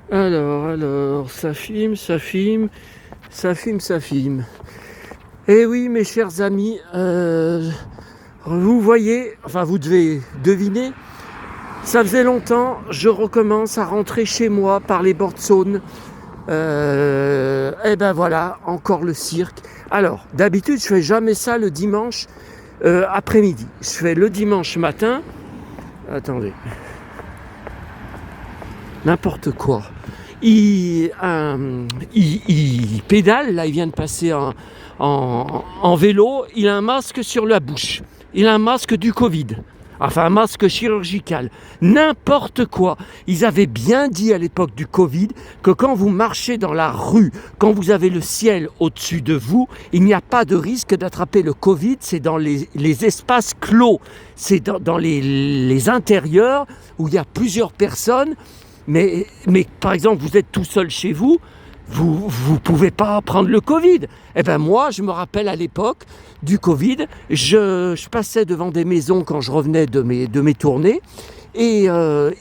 Alors, ça filme. Eh oui, mes chers amis, vous voyez, enfin vous devez deviner, ça faisait longtemps, je recommence à rentrer chez moi par les bords de Saône. Et ben voilà, encore le cirque. Alors, d'habitude, je fais jamais ça le dimanche après-midi. Je fais le dimanche matin. Attendez. N'importe quoi. Il pédale, là, il vient de passer en vélo. Il a un masque sur la bouche. Il a un masque du Covid. Enfin, un masque chirurgical. N'importe quoi. Ils avaient bien dit à l'époque du Covid que quand vous marchez dans la rue, quand vous avez le ciel au-dessus de vous, il n'y a pas de risque d'attraper le Covid. C'est dans les espaces clos. C'est dans les intérieurs où il y a plusieurs personnes. Mais par exemple, vous êtes tout seul chez vous, vous pouvez pas prendre le Covid. Eh ben moi, je me rappelle à l'époque du Covid, je passais devant des maisons quand je revenais de mes tournées, et il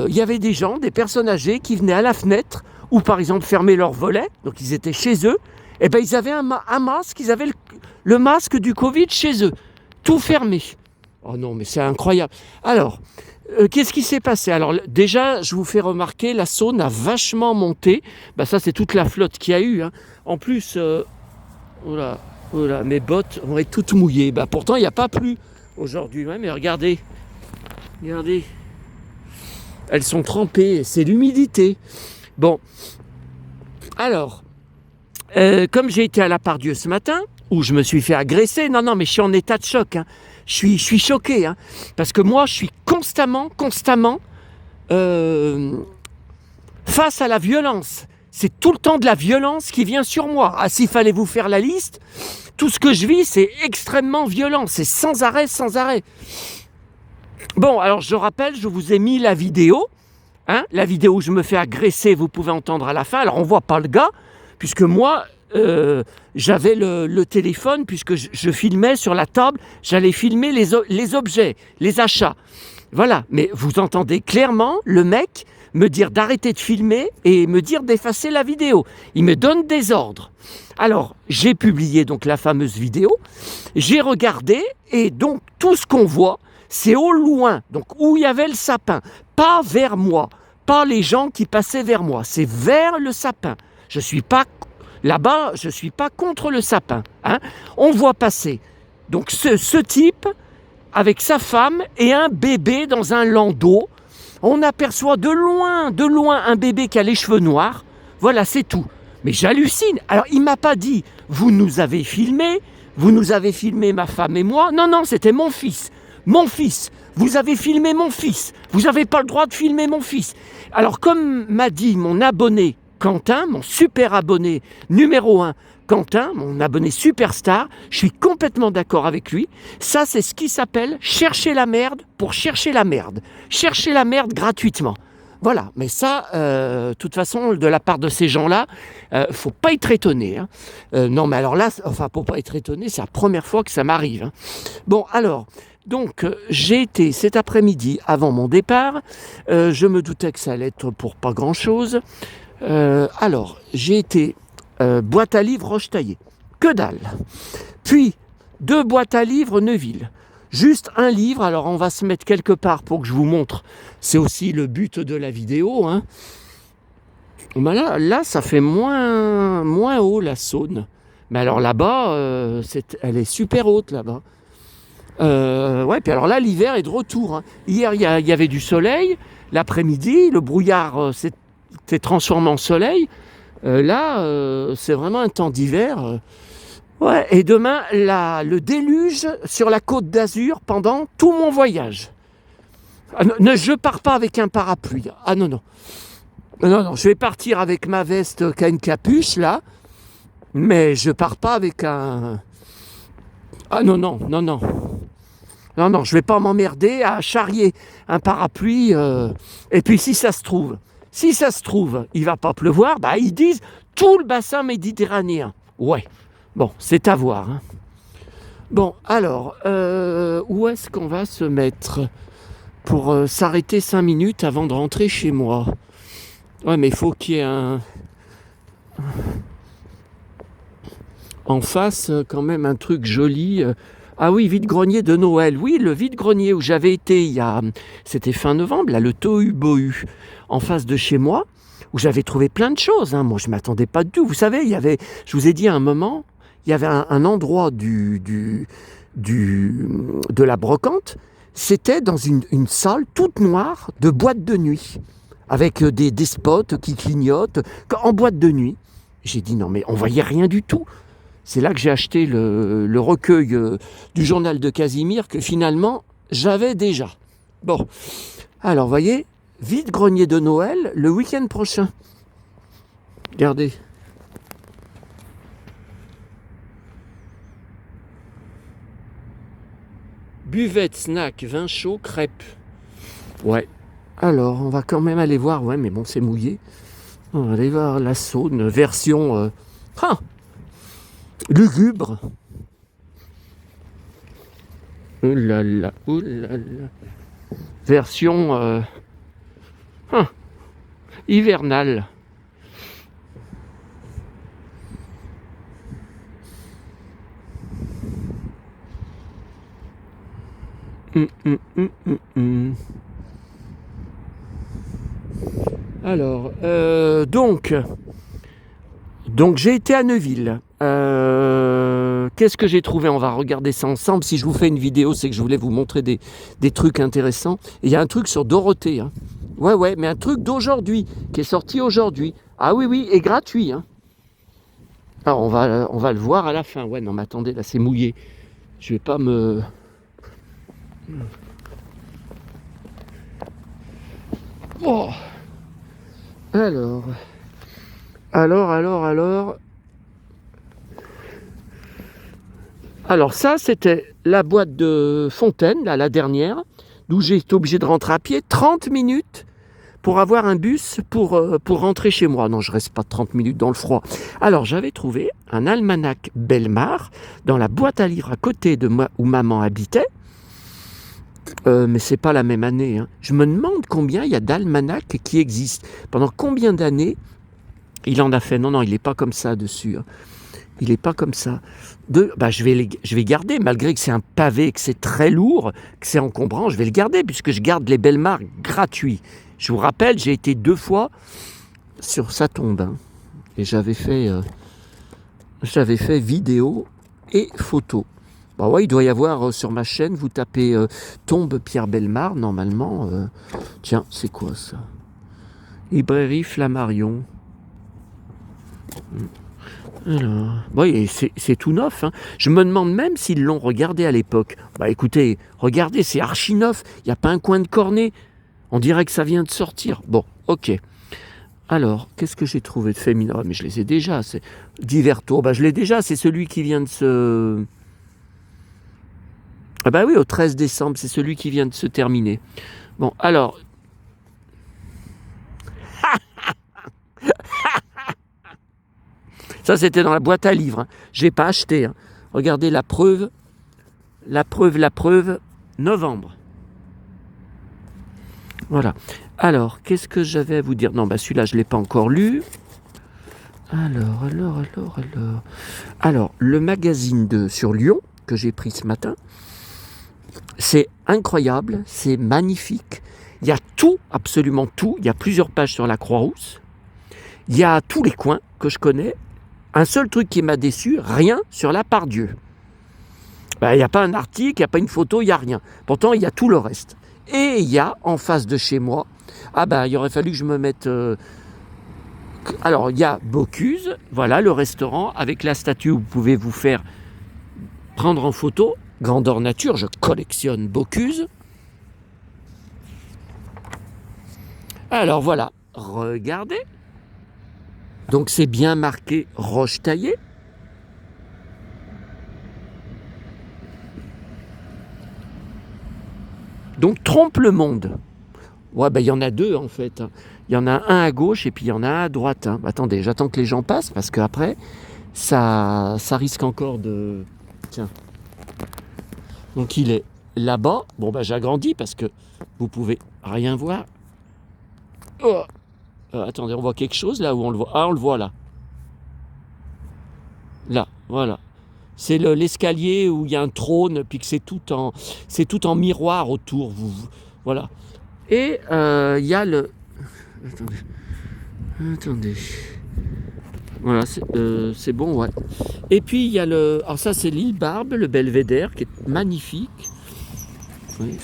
y avait des gens, des personnes âgées qui venaient à la fenêtre, ou par exemple fermer leurs volets, donc ils étaient chez eux, et ben ils avaient un masque, ils avaient le masque du Covid chez eux, tout fermé. Oh non, mais c'est incroyable. Alors, qu'est-ce qui s'est passé? Alors déjà, je vous fais remarquer, la Saône a vachement monté. Ben, ça, c'est toute la flotte qu'il y a eu. Hein. En plus, mes bottes vont être toutes mouillées. Ben, pourtant, il n'y a pas plu aujourd'hui. Ouais, mais regardez, elles sont trempées. C'est l'humidité. Bon, alors, comme j'ai été à la Part-Dieu ce matin, où je me suis fait agresser, non, mais je suis en état de choc. Hein. Je suis choqué, hein, parce que moi, je suis constamment face à la violence. C'est tout le temps de la violence qui vient sur moi. Ah, s'il fallait vous faire la liste, tout ce que je vis, c'est extrêmement violent. C'est sans arrêt. Bon, alors je rappelle, je vous ai mis la vidéo. Hein, la vidéo où je me fais agresser, vous pouvez entendre à la fin. Alors, on ne voit pas le gars, puisque moi... j'avais le téléphone, puisque je filmais sur la table, j'allais filmer les objets, les achats. Voilà, mais vous entendez clairement le mec me dire d'arrêter de filmer et me dire d'effacer la vidéo. Il me donne des ordres. Alors, j'ai publié donc la fameuse vidéo, j'ai regardé, et donc tout ce qu'on voit, c'est au loin, donc où il y avait le sapin, pas vers moi, pas les gens qui passaient vers moi, c'est vers le sapin. Je suis pas là-bas, je ne suis pas contre le sapin. Hein. On voit passer donc ce type avec sa femme et un bébé dans un landau. On aperçoit de loin un bébé qui a les cheveux noirs. Voilà, c'est tout. Mais j'hallucine. Alors, il ne m'a pas dit « Vous nous avez filmé, ma femme et moi. » Non, c'était mon fils. Mon fils. Vous avez filmé mon fils. Vous n'avez pas le droit de filmer mon fils. Alors, comme m'a dit mon abonné, Quentin, mon super abonné numéro 1, Quentin, mon abonné superstar, je suis complètement d'accord avec lui. Ça, c'est ce qui s'appelle chercher la merde pour chercher la merde. Chercher la merde gratuitement. Voilà, mais ça, de toute façon, de la part de ces gens-là, faut pas être étonné. Hein. Non, mais alors là, faut pas être étonné, c'est la première fois que ça m'arrive. Hein. Bon, alors... Donc, j'ai été cet après-midi, avant mon départ, je me doutais que ça allait être pour pas grand-chose. Alors, j'ai été boîte à livres Rochetaillé, que dalle. Puis, 2 boîtes à livres Neuville. Juste un livre, alors on va se mettre quelque part pour que je vous montre. C'est aussi le but de la vidéo. Hein. Ben là, ça fait moins haut la Saône. Mais alors là-bas, elle est super haute là-bas. Ouais, puis alors là, l'hiver est de retour. Hein. Hier, il y avait du soleil. L'après-midi, le brouillard s'est transformé en soleil. Là, c'est vraiment un temps d'hiver. Ouais, et demain, le déluge sur la Côte d'Azur pendant tout mon voyage. Ah, je pars pas avec un parapluie. Ah non. Non, je vais partir avec ma veste qui a une capuche, là. Mais je pars pas avec un... Ah non. Non, je vais pas m'emmerder à charrier un parapluie. Et puis si ça se trouve, il va pas pleuvoir, ils disent tout le bassin méditerranéen. Ouais, bon, c'est à voir. Hein. Bon, alors, où est-ce qu'on va se mettre pour s'arrêter 5 minutes avant de rentrer chez moi. Ouais, mais il faut qu'il y ait en face quand même un truc joli. Ah oui, vide-grenier de Noël. Oui, le vide-grenier où j'avais été c'était fin novembre, là, le Tohu-Bohu, en face de chez moi, où j'avais trouvé plein de choses. Hein. Moi, je ne m'attendais pas du tout. Vous savez, je vous ai dit à un moment, il y avait un endroit de la brocante, c'était dans une salle toute noire de boîte de nuit, avec des spots qui clignotent, en boîte de nuit. J'ai dit non mais on voyait rien du tout. C'est là que j'ai acheté le recueil du journal de Casimir que finalement j'avais déjà. Bon, alors vous voyez, vide-grenier de Noël le week-end prochain. Regardez. Buvette, snack, vin chaud, crêpes. Ouais. Alors, on va quand même aller voir. Ouais, mais bon, c'est mouillé. On va aller voir la Saône, version lugubre. Ouh là là, ouh là là. Version hivernale. Alors, donc j'ai été à Neuville. Qu'est-ce que j'ai trouvé? On va regarder ça ensemble. Si je vous fais une vidéo, c'est que je voulais vous montrer des trucs intéressants. Il y a un truc sur Dorothée. Hein. Ouais, mais un truc d'aujourd'hui, qui est sorti aujourd'hui. Ah oui, et gratuit. Hein. Alors, on va le voir à la fin. Ouais, non, mais attendez, là, c'est mouillé. Je vais pas me... Oh. Alors ça, c'était la boîte de Fontaine, là, la dernière, d'où j'ai été obligé de rentrer à pied, 30 minutes pour avoir un bus pour rentrer chez moi. Non, je reste pas 30 minutes dans le froid. Alors, j'avais trouvé un almanach Bellemare dans la boîte à livres à côté de moi où maman habitait. Mais c'est pas la même année. Hein. Je me demande combien il y a d'almanachs qui existent. Pendant combien d'années il en a fait? Non, il n'est pas comme ça dessus. Hein. Il n'est pas comme ça. Je vais garder, malgré que c'est un pavé, que c'est très lourd, que c'est encombrant, je vais le garder, puisque je garde les Bellemare gratuits. Je vous rappelle, j'ai été 2 fois sur sa tombe. Hein, et j'avais fait vidéo et photo. Bah ouais, il doit y avoir sur ma chaîne, vous tapez tombe Pierre Bellemare, normalement. Tiens, c'est quoi ça? Librairie Flammarion. Alors, oui, c'est tout neuf. Hein. Je me demande même s'ils l'ont regardé à l'époque. Bah écoutez, regardez, c'est archi neuf. Il n'y a pas un coin de cornet. On dirait que ça vient de sortir. Bon, ok. Alors, qu'est-ce que j'ai trouvé de féminin? Mais je les ai déjà. C'est Divers Tours. Bah je l'ai déjà. C'est celui qui vient de se... Ah bah oui, au 13 décembre. C'est celui qui vient de se terminer. Bon, alors... Ça, c'était dans la boîte à livres. Hein. Je n'ai pas acheté. Hein. Regardez la preuve, novembre. Voilà. Alors, qu'est-ce que j'avais à vous dire? Non, celui-là, je ne l'ai pas encore lu. Alors, le magazine sur Lyon, que j'ai pris ce matin, c'est incroyable, c'est magnifique. Il y a tout, absolument tout. Il y a plusieurs pages sur la Croix-Rousse. Il y a tous les coins que je connais. Un seul truc qui m'a déçu, rien sur la Pardieu. Il n'y a pas un article, il n'y a pas une photo, il n'y a rien. Pourtant, il y a tout le reste. Et il y a, en face de chez moi, il aurait fallu que je me mette... Alors, il y a Bocuse, voilà, le restaurant, avec la statue où vous pouvez vous faire prendre en photo. Grandeur nature, je collectionne Bocuse. Alors, voilà, regardez. Donc c'est bien marqué Roche taillée. Donc trompe le monde. Ouais, il y en a 2 en fait. Il y en a un à gauche et puis il y en a un à droite. Hein. Attendez, j'attends que les gens passent parce qu'après, ça risque encore de... Tiens. Donc il est là-bas, bon ben j'agrandis parce que vous pouvez rien voir. Oh. Attendez, on voit quelque chose là où on le voit. Ah, on le voit là. Là, voilà. C'est l'escalier où il y a un trône, puis que c'est tout en miroir autour. Voilà. Et il y a le... Attendez. Voilà, c'est bon, ouais. Et puis il y a le... Alors ça, c'est l'île Barbe, le belvédère, qui est magnifique. Oui.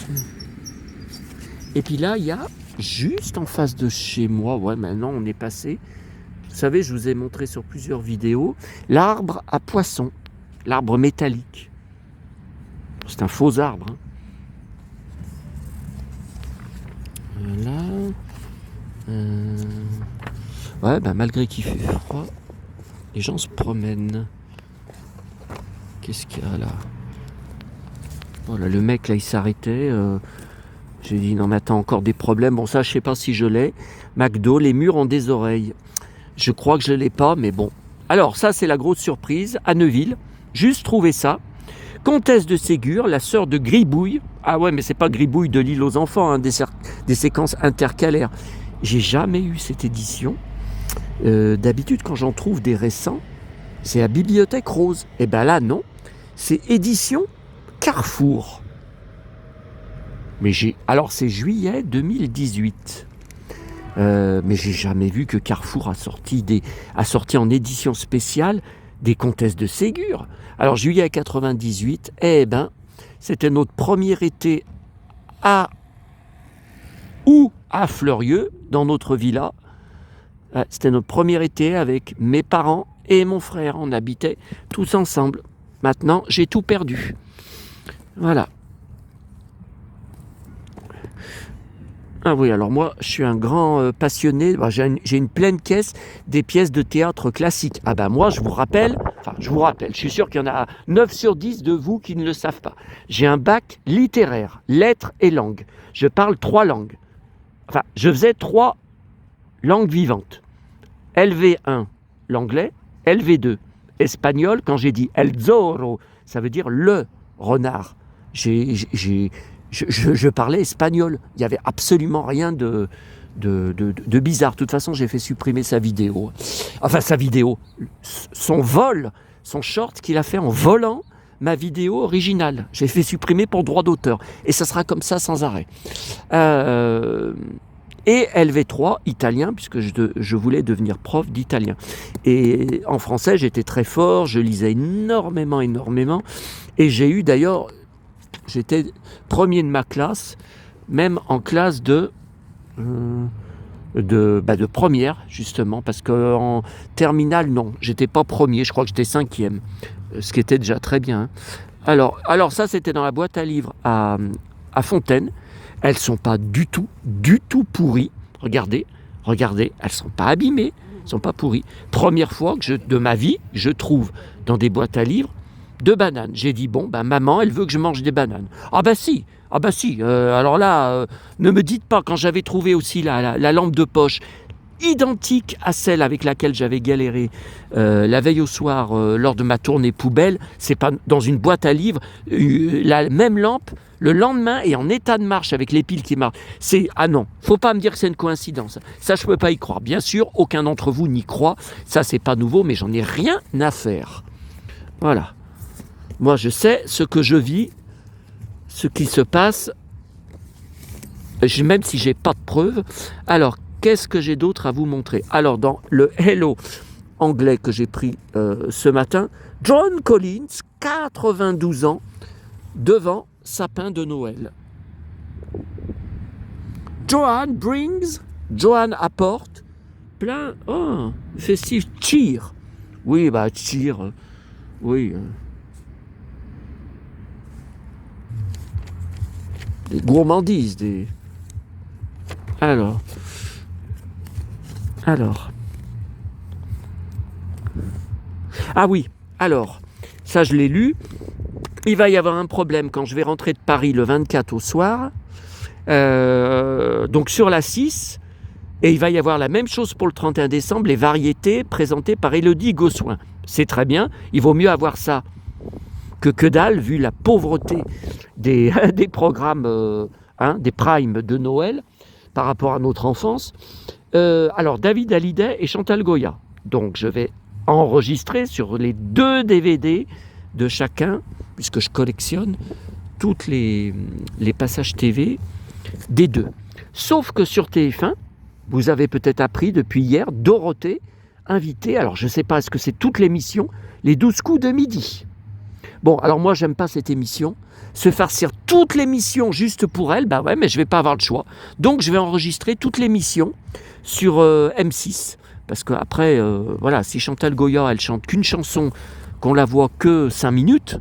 Et puis là, il y a, juste en face de chez moi, ouais, maintenant on est passé. Vous savez, je vous ai montré sur plusieurs vidéos, l'arbre à poisson, l'arbre métallique. C'est un faux arbre. Hein. Voilà. Ouais, ben malgré qu'il fait froid, les gens se promènent. Qu'est-ce qu'il y a là? Voilà, le mec là, il s'arrêtait. J'ai dit non mais attends, encore des problèmes. Bon ça, je sais pas si je l'ai. McDo, les murs ont des oreilles. Je crois que je l'ai pas, mais bon. Alors ça, c'est la grosse surprise à Neuville. Juste trouvé ça. Comtesse de Ségur, la sœur de Gribouille. Ah ouais, mais c'est pas Gribouille de l'île aux enfants, hein, des séquences intercalaires. J'ai jamais eu cette édition. D'habitude, quand j'en trouve des récents, c'est à Bibliothèque Rose. Et ben là, non. C'est édition Carrefour. Mais alors c'est juillet 2018. Mais j'ai jamais vu que Carrefour a sorti en édition spéciale des Comtesses de Ségur. Alors juillet 98, eh ben, c'était notre premier été à Fleurieux, dans notre villa. C'était notre premier été avec mes parents et mon frère. On habitait tous ensemble. Maintenant, j'ai tout perdu. Voilà. Ah oui, alors moi, je suis un grand passionné. J'ai une pleine caisse des pièces de théâtre classiques. Ah ben moi, je vous rappelle, je suis sûr qu'il y en a 9 sur 10 de vous qui ne le savent pas. J'ai un bac littéraire, lettres et langues. Je parle 3 langues. Enfin, je faisais 3 langues vivantes. LV1, l'anglais. LV2, espagnol. Quand j'ai dit El Zorro, ça veut dire le renard. Je parlais espagnol. Il n'y avait absolument rien de bizarre. De toute façon, j'ai fait supprimer sa vidéo. Enfin, sa vidéo. Son vol, son short qu'il a fait en volant ma vidéo originale. J'ai fait supprimer pour droit d'auteur. Et ça sera comme ça sans arrêt. Et LV3, italien, puisque je voulais devenir prof d'italien. Et en français, j'étais très fort. Je lisais énormément. Et j'ai eu d'ailleurs... J'étais premier de ma classe, même en classe de première, justement, parce qu'en terminale, non, j'étais pas premier, je crois que j'étais 5e, ce qui était déjà très bien. Alors ça, c'était dans la boîte à livres à Fontaine. Elles sont pas du tout pourries. Regardez, elles sont pas abîmées, elles sont pas pourries. Première fois de ma vie, je trouve dans des boîtes à livres 2 bananes. J'ai dit, bon, maman, elle veut que je mange des bananes. Ah bah si. Alors là, ne me dites pas, quand j'avais trouvé aussi la lampe de poche, identique à celle avec laquelle j'avais galéré la veille au soir lors de ma tournée poubelle, c'est pas dans une boîte à livres, la même lampe, le lendemain et en état de marche avec les piles qui marchent. Ah non, faut pas me dire que c'est une coïncidence. Ça, je peux pas y croire. Bien sûr, aucun d'entre vous n'y croit. Ça, c'est pas nouveau, mais j'en ai rien à faire. Voilà. Moi, je sais ce que je vis, ce qui se passe, même si j'ai pas de preuves. Alors, qu'est-ce que j'ai d'autre à vous montrer? Alors, dans le Hello anglais que j'ai pris ce matin, John Collins, 92 ans, devant sapin de Noël. Joanne apporte plein, festif, cheer. Oui, cheer, oui. Des gourmandises, Alors. Ah oui, alors, ça je l'ai lu. Il va y avoir un problème quand je vais rentrer de Paris le 24 au soir. Donc sur la 6. Et il va y avoir la même chose pour le 31 décembre, les variétés présentées par Élodie Gossuin. C'est très bien, il vaut mieux avoir ça que dalle, vu la pauvreté des, des programmes, des primes de Noël par rapport à notre enfance. Alors, David Hallyday et Chantal Goya. Donc, je vais enregistrer sur les 2 DVD de chacun, puisque je collectionne tous les passages TV des 2. Sauf que sur TF1, vous avez peut-être appris depuis hier, Dorothée, invitée, alors je ne sais pas, est-ce que c'est toute l'émission, les 12 coups de midi. Bon, alors moi, j'aime pas cette émission. Se farcir toute l'émission juste pour elle, bah ouais, mais je vais pas avoir le choix. Donc, je vais enregistrer toute l'émission sur M6. Parce qu'après, voilà, si Chantal Goya, elle chante qu'une chanson, qu'on la voit que 5 minutes,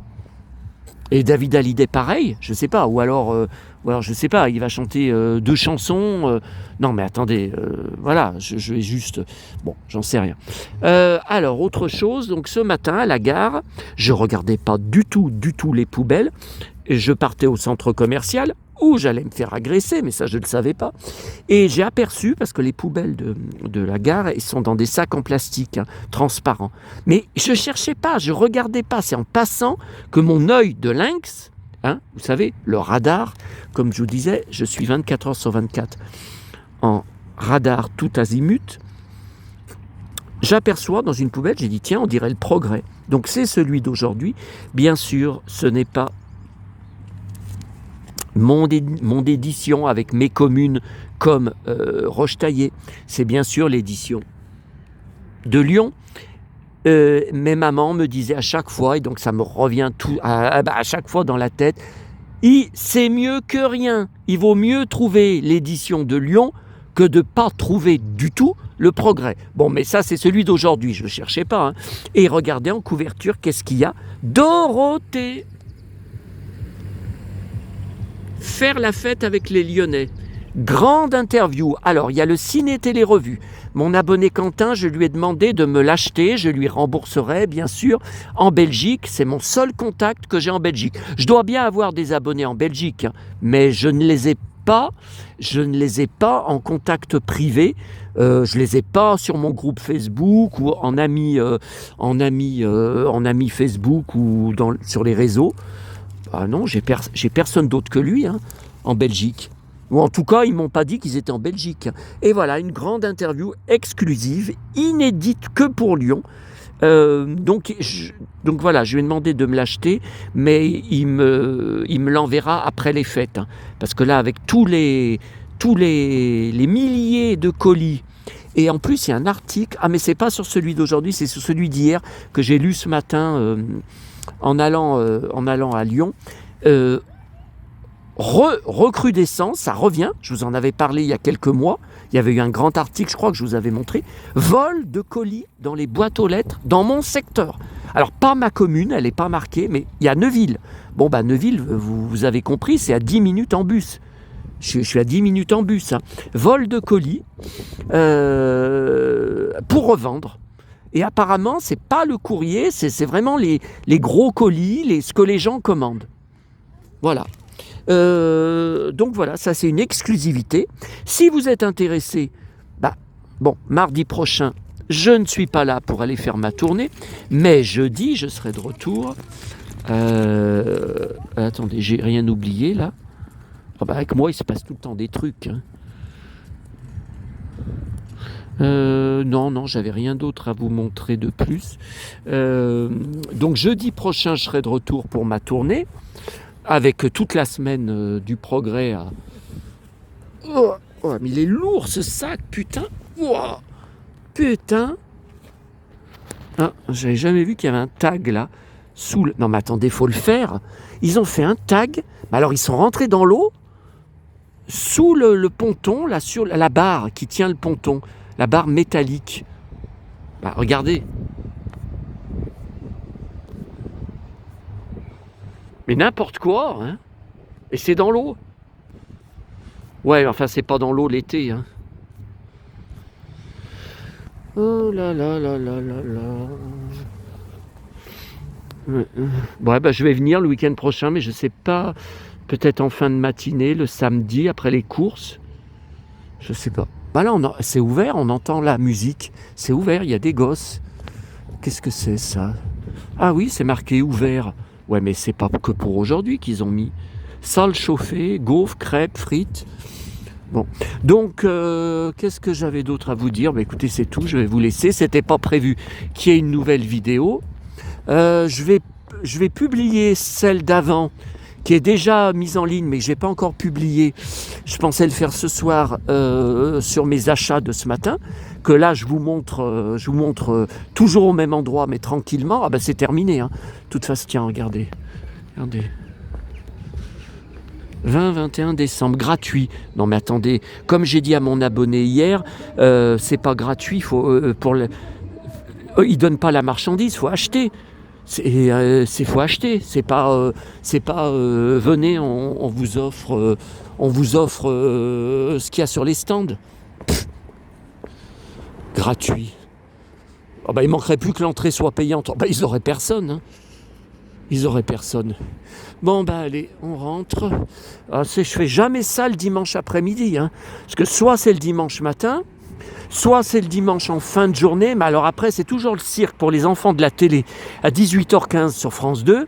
et David Hallyday, pareil, je sais pas, ou alors je sais pas, il va chanter 2 chansons. Non, mais attendez, voilà, je vais juste... Bon, j'en sais rien. Alors, autre chose, donc ce matin, à la gare, je regardais pas du tout les poubelles, et je partais au centre commercial, où j'allais me faire agresser, mais ça, je ne le savais pas. Et j'ai aperçu, parce que les poubelles de la gare, elles sont dans des sacs en plastique, transparents. Mais je ne cherchais pas, je ne regardais pas. C'est en passant que mon œil de lynx, vous savez, le radar, comme je vous disais, je suis 24 heures sur 24 en radar tout azimut, j'aperçois dans une poubelle, j'ai dit, tiens, on dirait le Progrès. Donc c'est celui d'aujourd'hui. Bien sûr, ce n'est pas mon édition avec mes communes comme Rochetaillé. C'est bien sûr l'édition de Lyon. Mes mamans me disaient à chaque fois, et donc ça me revient à chaque fois dans la tête, c'est mieux que rien. Il vaut mieux trouver l'édition de Lyon que de ne pas trouver du tout le Progrès. Bon, mais ça, c'est celui d'aujourd'hui, je ne le cherchais pas. Et regardez en couverture, qu'est-ce qu'il y a ? Dorothée. Faire la fête avec les Lyonnais. Grande interview. Alors, il y a le Ciné-Télé-Revue. Mon abonné Quentin, je lui ai demandé de me l'acheter. Je lui rembourserai, bien sûr, en Belgique. C'est mon seul contact que j'ai en Belgique. Je dois bien avoir des abonnés en Belgique, mais je ne les ai pas. Je ne les ai pas en contact privé. Je les ai pas sur mon groupe Facebook ou en ami Facebook ou sur les réseaux. Ah non, j'ai personne d'autre que lui en Belgique. Ou en tout cas, ils ne m'ont pas dit qu'ils étaient en Belgique. Et voilà, une grande interview exclusive, inédite que pour Lyon. Donc voilà, je lui ai demandé de me l'acheter, mais il me l'enverra après les fêtes. Parce que là, avec tous les milliers de colis, et en plus, il y a un article, mais c'est pas sur celui d'aujourd'hui, c'est sur celui d'hier que j'ai lu ce matin en allant à Lyon. Recrudescence, ça revient, je vous en avais parlé il y a quelques mois, il y avait eu un grand article, je crois que je vous avais montré, vol de colis dans les boîtes aux lettres dans mon secteur. Alors pas ma commune, elle n'est pas marquée, mais il y a Neuville. Bon Neuville, vous avez compris, c'est à 10 minutes en bus. Je suis à 10 minutes en bus. Vol de colis pour revendre. Et apparemment, c'est pas le courrier, c'est vraiment les gros colis, ce que les gens commandent. Voilà. Donc voilà, ça c'est une exclusivité. Si vous êtes intéressé, mardi prochain, je ne suis pas là pour aller faire ma tournée, mais jeudi, je serai de retour. Attendez, j'ai rien oublié là. Avec moi, il se passe tout le temps des trucs. Non, j'avais rien d'autre à vous montrer de plus. Donc jeudi prochain, je serai de retour pour ma tournée, avec toute la semaine du Progrès à... Oh, mais il est lourd ce sac, putain. Oh, putain. J'avais jamais vu qu'il y avait un tag là. Non mais attendez, faut le faire. Ils ont fait un tag. Alors ils sont rentrés dans l'eau, sous le ponton, là, sur la barre qui tient le ponton. La barre métallique. Regardez. Mais n'importe quoi, Et c'est dans l'eau. Ouais, enfin, c'est pas dans l'eau l'été, Oh là là là là là là. Je vais venir le week-end prochain, mais je sais pas. Peut-être en fin de matinée, le samedi, après les courses. Je sais pas. Là, c'est ouvert, on entend la musique. C'est ouvert, il y a des gosses. Qu'est-ce que c'est ça ? Ah oui, c'est marqué ouvert. Ouais, mais c'est pas que pour aujourd'hui qu'ils ont mis. Salle chauffée, gaufres, crêpes, frites. Bon, donc qu'est-ce que j'avais d'autre à vous dire? Bah, écoutez, c'est tout, je vais vous laisser. C'était pas prévu qu'il y ait une nouvelle vidéo. Je vais publier celle d'avant, qui est déjà mise en ligne, mais que je n'ai pas encore publiée. Je pensais le faire ce soir sur mes achats de ce matin, que là je vous montre toujours au même endroit, mais tranquillement. Ah ben c'est terminé. Hein. De toute façon, tiens, regardez. 20-21 décembre, gratuit. Non mais attendez, comme j'ai dit à mon abonné hier, c'est pas gratuit, ils donnent pas la marchandise, faut acheter. Faut acheter, c'est pas venez, on vous offre ce qu'il y a sur les stands. Gratuit. Oh bah, il manquerait plus que l'entrée soit payante. Oh bah, ils auraient personne. Hein. Ils auraient personne. Bon bah allez, on rentre. Je fais jamais ça le dimanche après-midi. Hein, parce que soit c'est le dimanche matin, soit c'est le dimanche en fin de journée, mais alors après c'est toujours le cirque pour les enfants de la télé à 18h15 sur France 2.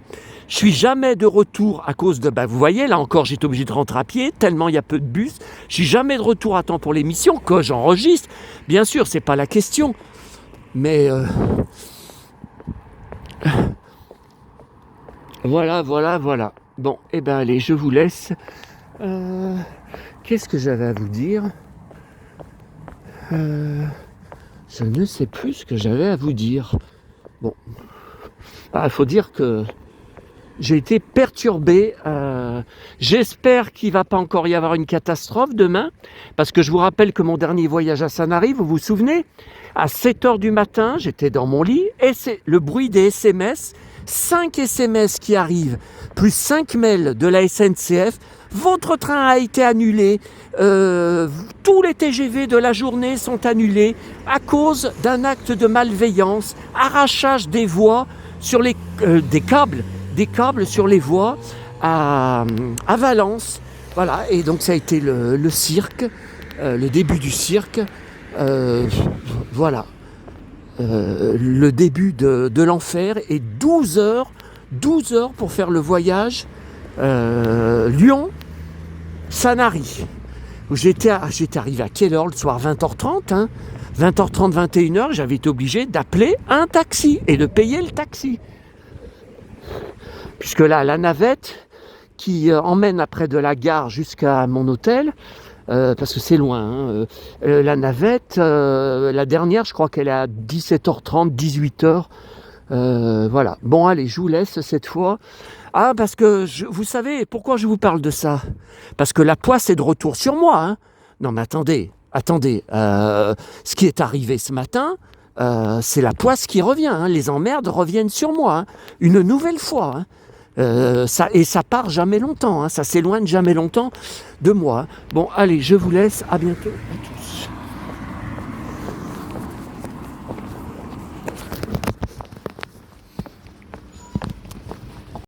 Je suis jamais de retour à cause de... vous voyez, là encore j'étais obligé de rentrer à pied, tellement il y a peu de bus. Je suis jamais de retour à temps pour l'émission, que j'enregistre. Bien sûr, c'est pas la question. Mais... Voilà. Bon, eh ben allez, je vous laisse. Qu'est-ce que j'avais à vous dire ? Je ne sais plus ce que j'avais à vous dire. Bon, il faut dire que j'ai été perturbé. J'espère qu'il ne va pas encore y avoir une catastrophe demain, parce que je vous rappelle que mon dernier voyage à Sanary, vous vous souvenez, à 7h du matin, j'étais dans mon lit, et c'est le bruit des SMS, 5 SMS qui arrivent, plus 5 mails de la SNCF. Votre train a été annulé, tous les TGV de la journée sont annulés à cause d'un acte de malveillance, arrachage des voies sur des câbles sur les voies à Valence. Voilà, et donc ça a été le cirque, le début du cirque. Voilà, le début de l'enfer, et 12 heures pour faire le voyage Lyon-Sanary. J'étais arrivé à quelle heure le soir? 20h30, hein, 20h30, 21h, j'avais été obligé d'appeler un taxi et de payer le taxi. Puisque là, la navette qui emmène après de la gare jusqu'à mon hôtel, parce que c'est loin, hein, la navette, la dernière, je crois qu'elle est à 17h30, 18h. Voilà. Bon, allez, je vous laisse cette fois. Ah, parce que, vous savez, pourquoi je vous parle de ça? Parce que la poisse est de retour sur moi. Hein. Non, mais attendez. Ce qui est arrivé ce matin, c'est la poisse qui revient. Hein. Les emmerdes reviennent sur moi. Hein. Une nouvelle fois. Hein. Ça part jamais longtemps. Hein. Ça s'éloigne jamais longtemps de moi. Hein. Bon, allez, je vous laisse. À bientôt à tous.